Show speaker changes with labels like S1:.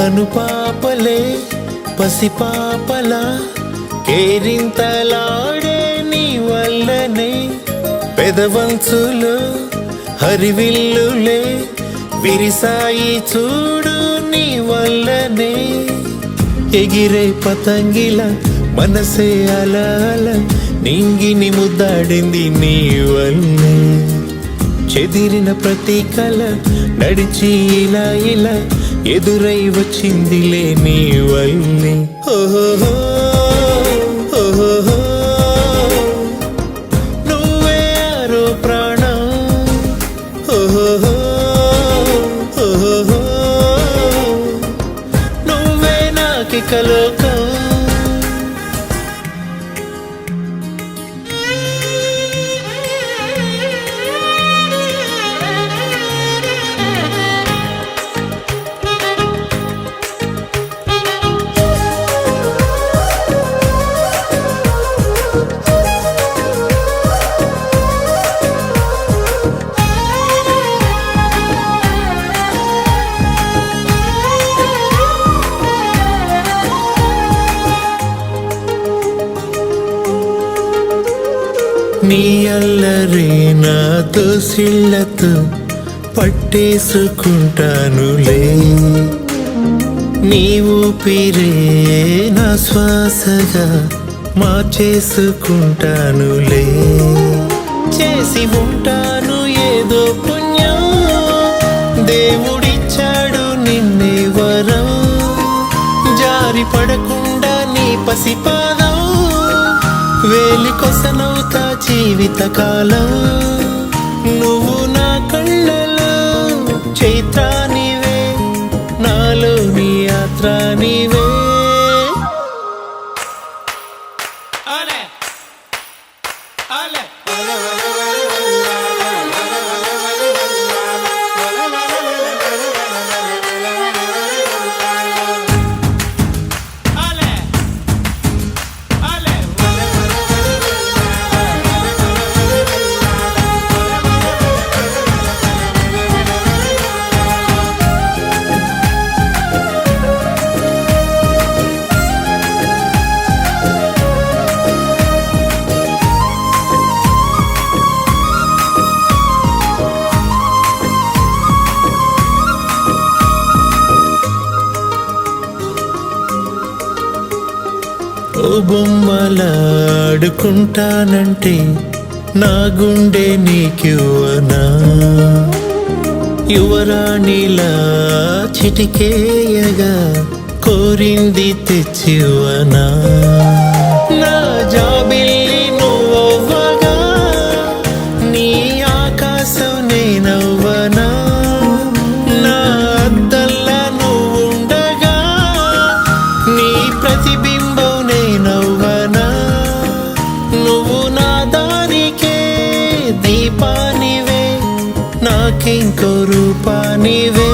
S1: కనుపాపలే పసిపాపలా కేరింతలాడే నీ వల్లనే పెదవంచులు హరివిల్లులే విరిసాయి చూడు నీ వల్లనే ఎగిరే పతంగిల మనసే అల నింగిని ముద్దాడింది నీ వల్లే చెదిరిన ప్రతి కల నడిచి ఇలా ఎదురై వచ్చిందిలే నీ వల్లే ఓహో ఓహో నువ్వే ఆరో ప్రాణం ఓహో ఓహో నువ్వే నాకిక లోకం నీ అల్లరి నా దోసిళ్ళతో పట్టేసుకుంటానులే నీ ఊపిరే నా శ్వాసగా మార్చేసుకుంటానులే చేసి ఉంటాను ఏదో పుణ్యం దేవుడిచ్చాడు నిన్నే వరం జారి పడకుండా నీ పసిపాదం వేలి కొసనవుతా జీవితకాలం నువ్వు నా కళ్ళలో చైత్రానివే నాలో నీ యాత్రానివే ఓ బొమ్మలాడుకుంటానంటే నా గుండె నీకివ్వనా యువరాణిలా చిటికేయగా కోరింది తెచ్చివ్వనా నా జాబిల్లి నువ్వవ్వగా నీ ఆకాశం నేనవ్వనా నా అద్దల్లా నువ్వుండగా నీ ప్రతిబింబం నేనవ్వనా నువ్వు నా దారికే దీపానివే నాకింకో రూపానివే